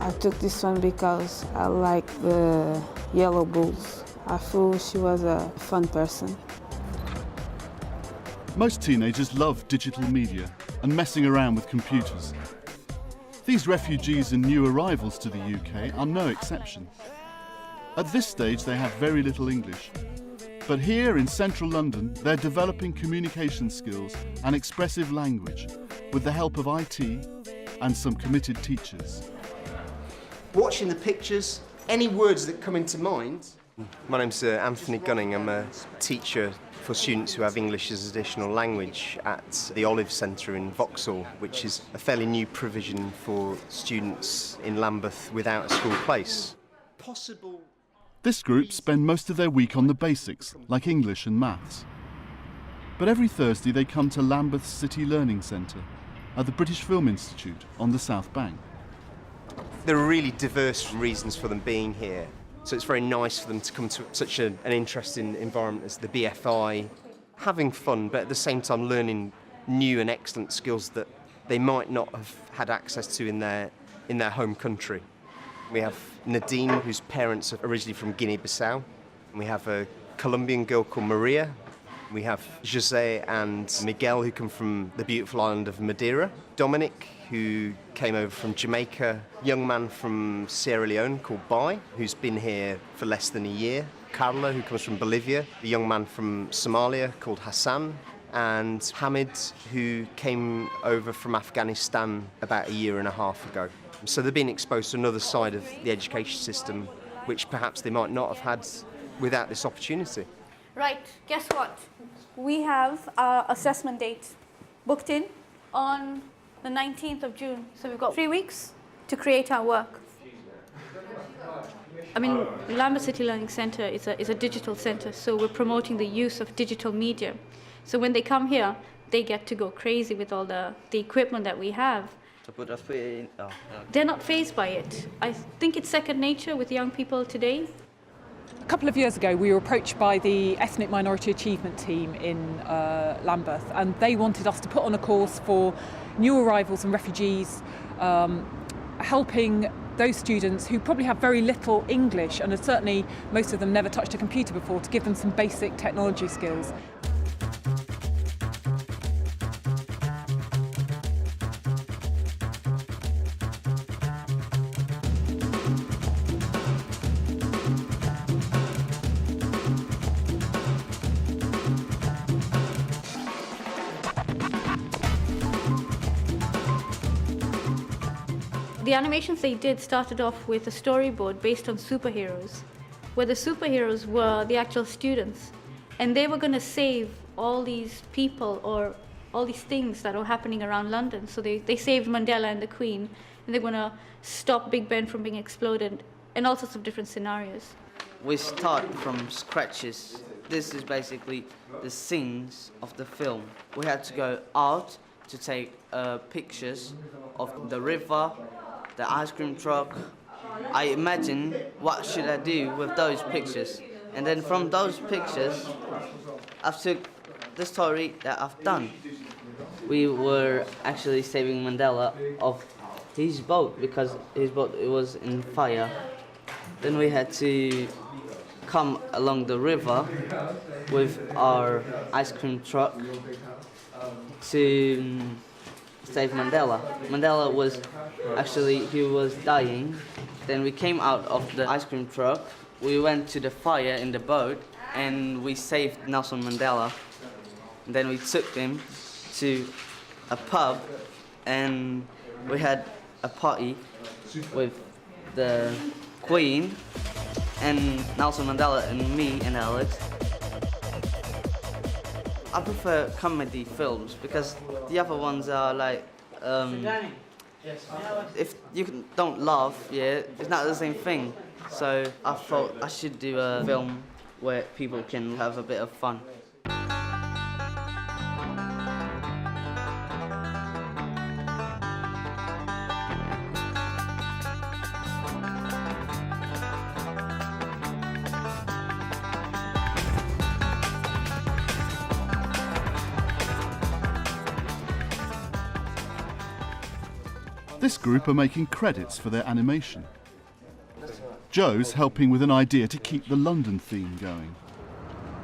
I took this one because I like the yellow bulls. I feel she was a fun person. Most teenagers love digital media and messing around with computers. These refugees and new arrivals to the UK are no exception. At this stage they have very little English. But here in central London they're developing communication skills and expressive language with the help of IT and some committed teachers. Watching the pictures, any words that come into mind. My name's Anthony Gunning. I'm a teacher for students who have English as additional language at the Olive Centre in Vauxhall, which is a fairly new provision for students in Lambeth without a school place. Possible. This group spend most of their week on the basics, like English and maths. But every Thursday they come to Lambeth City Learning Centre at the British Film Institute on the South Bank. There are really diverse reasons for them being here. So it's very nice for them to come to such an interesting environment as the BFI, having fun, but at the same time learning new and excellent skills that they might not have had access to in their home country. We have Nadine, whose parents are originally from Guinea-Bissau. We have a Colombian girl called Maria. We have José and Miguel, who come from the beautiful island of Madeira. Dominic, who came over from Jamaica. Young man from Sierra Leone called Bai, who's been here for less than a year. Carla, who comes from Bolivia. A young man from Somalia called Hassan. And Hamid, who came over from Afghanistan about a year and a half ago. So they're being exposed to another side of the education system, which perhaps they might not have had without this opportunity. Right, guess what? We have our assessment date booked in on the 19th of June. So we've got 3 weeks to create our work. I mean, Lambeth City Learning Centre is a digital centre, so we're promoting the use of digital media. So when they come here, they get to go crazy with all the equipment that we have. They're not fazed by it. I think it's second nature with young people today. A couple of years ago, we were approached by the Ethnic Minority Achievement Team in Lambeth, and they wanted us to put on a course for new arrivals and refugees, helping those students who probably have very little English, and certainly most of them never touched a computer before, to give them some basic technology skills. The animations they did started off with a storyboard based on superheroes, where the superheroes were the actual students, and they were going to save all these people or all these things that were happening around London. So they saved Mandela and the Queen, and they're going to stop Big Ben from being exploded, and all sorts of different scenarios. We start from scratches. This is basically the scenes of the film. We had to go out to take pictures of the river, the ice cream truck. I imagine what should I do with those pictures. And then from those pictures, I've took the story that I've done. We were actually saving Mandela of his boat because his boat was in fire. Then we had to come along the river with our ice cream truck to save Mandela. Mandela was he was dying. Then we came out of the ice cream truck. We went to the fire in the boat and we saved Nelson Mandela. And then we took him to a pub and we had a party with the Queen and Nelson Mandela and me and Alex. I prefer comedy films because the other ones are like, if you don't laugh, it's not the same thing. So I thought I should do a film where people can have a bit of fun. This group are making credits for their animation. Joe's helping with an idea to keep the London theme going.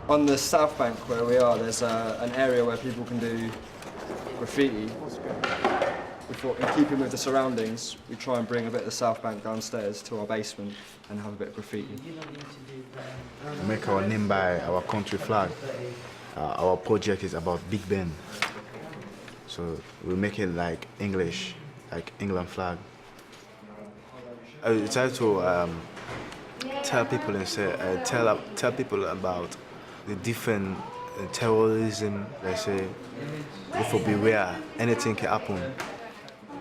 On the South Bank where we are, there's an area where people can do graffiti. We thought, in keeping with the surroundings, we try and bring a bit of the South Bank downstairs to our basement and have a bit of graffiti. We make our name by our country flag. Our project is about Big Ben. So we make it like English, like England flag. I try to tell people and say, tell people about the different terrorism. They say, if we beware, anything can happen.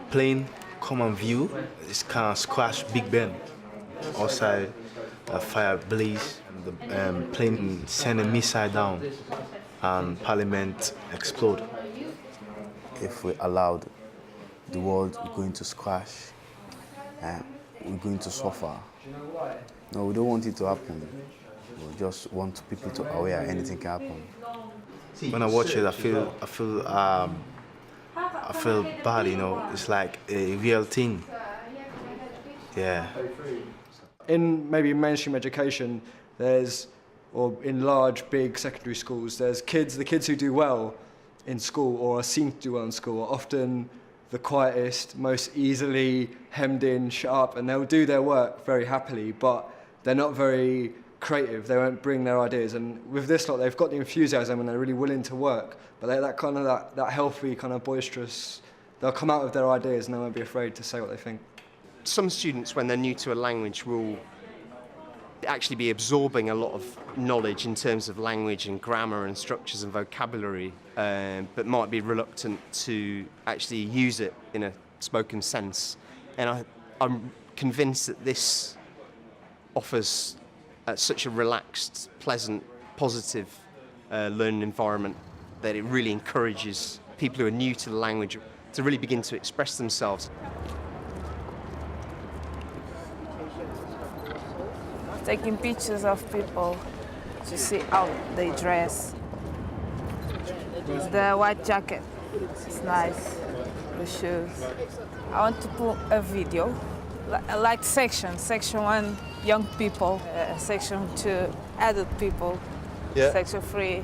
Plane come and view, it can squash Big Ben. Outside, a fire blaze, the plane send a missile down, and Parliament explode. If we allowed, the world is going to squash, and we're going to suffer. No, we don't want it to happen. We just want people to aware anything can happen. When I watch it, I feel bad, you know. It's like a real thing. Yeah. In maybe mainstream education, or in large, big secondary schools, the kids who do well in school or are seen to do well in school are often the quietest, most easily hemmed in, shut up, and they'll do their work very happily, but they're not very creative. They won't bring their ideas. And with this lot, they've got the enthusiasm and they're really willing to work, but they're that healthy, kind of boisterous. They'll come out with their ideas and they won't be afraid to say what they think. Some students, when they're new to a language, will actually be absorbing a lot of knowledge in terms of language and grammar and structures and vocabulary, but might be reluctant to actually use it in a spoken sense. And I'm convinced that this offers such a relaxed, pleasant, positive learning environment that it really encourages people who are new to the language to really begin to express themselves. Taking pictures of people to see how they dress. The white jacket, it's nice. The shoes. I want to put a video, like section 1, young people, section 2, adult people, section 3,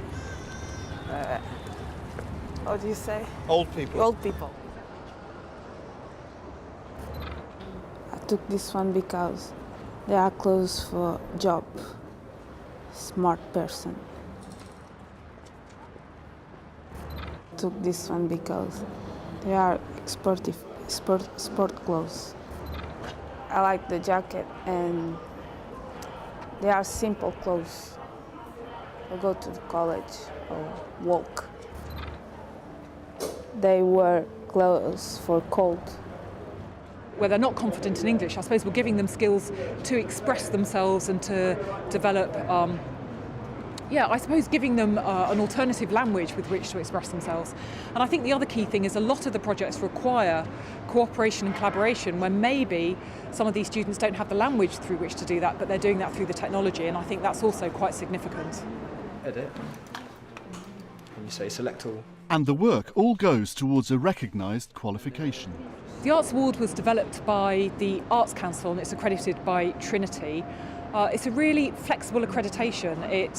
what do you say? Old people. Old people. I took this one because they are close for job, smart person. Took this one because they are sport clothes. I like the jacket and they are simple clothes. I go to the college or walk. They wear clothes for cold. Where they're not confident in English, I suppose we're giving them skills to express themselves and to develop, I suppose giving them an alternative language with which to express themselves. And I think the other key thing is a lot of the projects require cooperation and collaboration when maybe some of these students don't have the language through which to do that, but they're doing that through the technology, and I think that's also quite significant. Edit. And you say select all. And the work all goes towards a recognised qualification. The Arts Award was developed by the Arts Council and it's accredited by Trinity. It's a really flexible accreditation. It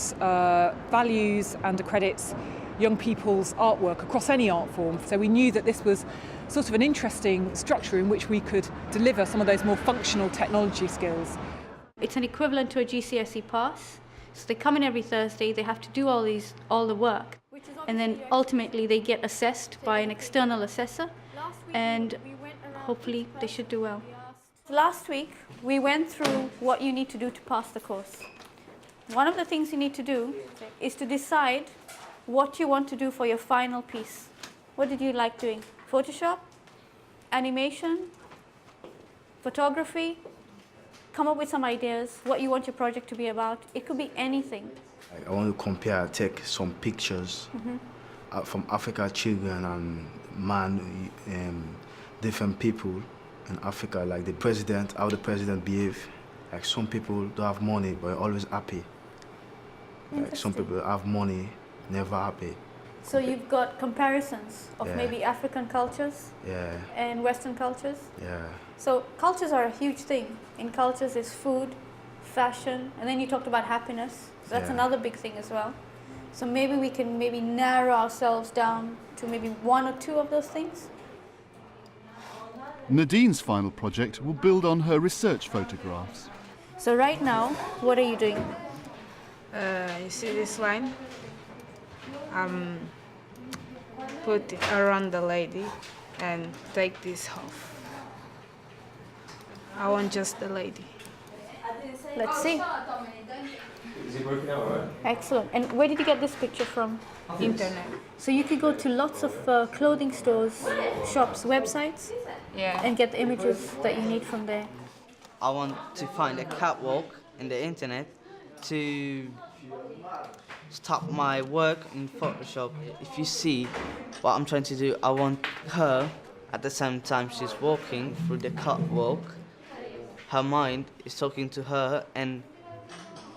values and accredits young people's artwork across any art form. So we knew that this was sort of an interesting structure in which we could deliver some of those more functional technology skills. It's an equivalent to a GCSE pass. So they come in every Thursday, they have to do all the work. And then ultimately they get assessed by an external assessor, and hopefully they should do well. Last week, we went through what you need to do to pass the course. One of the things you need to do is to decide what you want to do for your final piece. What did you like doing? Photoshop? Animation? Photography? Come up with some ideas, what you want your project to be about. It could be anything. I want to take some pictures from Africa children and different people in Africa, like the president, how the president behave. Like some people don't have money but always happy. Like some people have money, never happy. So you've got comparisons of Yeah. maybe African cultures Yeah, and Western cultures. yeah, So cultures are a huge thing. In cultures is food, fashion, and then you talked about happiness. So that's Yeah. another big thing as well. So maybe we can maybe narrow ourselves down to maybe one or two of those things. Nadine's final project will build on her research photographs. So right now, what are you doing? You see this line? Put it around the lady and take this off. I want just the lady. Let's see. Is it working out all right? Excellent. And where did you get this picture from? Internet. So you could go to lots of clothing stores, shops, websites, Yeah. and get the images that you need from there. I want to find a catwalk in the internet to stop my work in Photoshop. If you see what I'm trying to do, I want her, at the same time she's walking through the catwalk, her mind is talking to her, and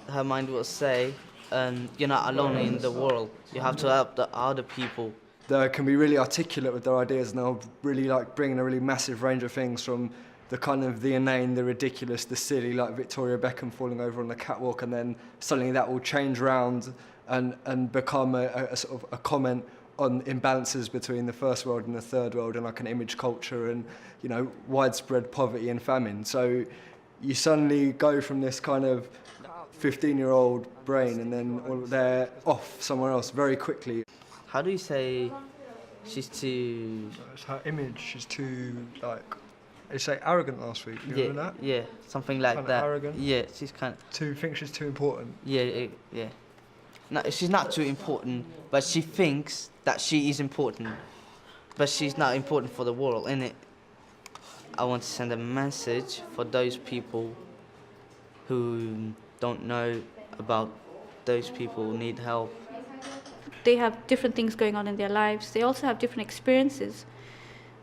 her mind will say, you're not alone in the world. You have to help the other people. They can be really articulate with their ideas, and they'll really like bring in a really massive range of things, from the kind of the inane, the ridiculous, the silly, like Victoria Beckham falling over on the catwalk, and then suddenly that will change round and become a sort of a comment on imbalances between the first world and the third world, and like an image culture and, you know, widespread poverty and famine. So you suddenly go from this kind of 15-year-old brain, and then they're off somewhere else very quickly. How do you say she's too... It's her image, she's too, like, you say arrogant last week, you remember that? Yeah, something like Kinda that. arrogant? Yeah, she's kind of... Thinks she's too important. Yeah. No, she's not too important, but she thinks that she is important. But she's not important for the world, innit? I want to send a message for those people who don't know about those people who need help. They have different things going on in their lives. They also have different experiences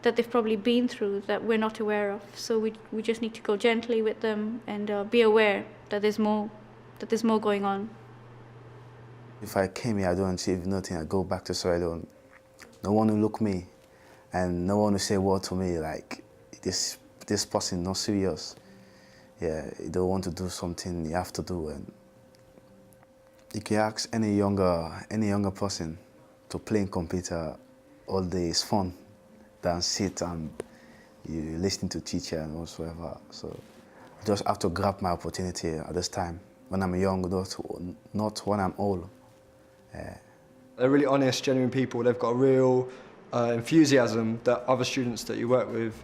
that they've probably been through that we're not aware of. So we just need to go gently with them and be aware that there's more going on. If I came here, I don't achieve nothing, I go back to Sierra Leone. No one will look me, and no one will say a word to me like, this person not serious. Yeah, you don't want to do something you have to do. And you can ask any younger person to play in computer all day is fun than sit and you listen to teacher and whatsoever. So I just have to grab my opportunity at this time when I'm young, not when I'm old. They're really honest, genuine people. They've got a real enthusiasm that other students that you work with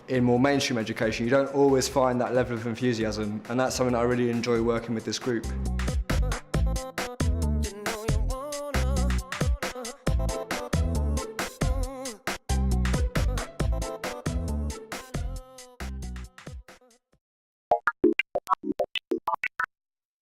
in more mainstream education, you don't always find that level of enthusiasm, and that's something that I really enjoy working with this group.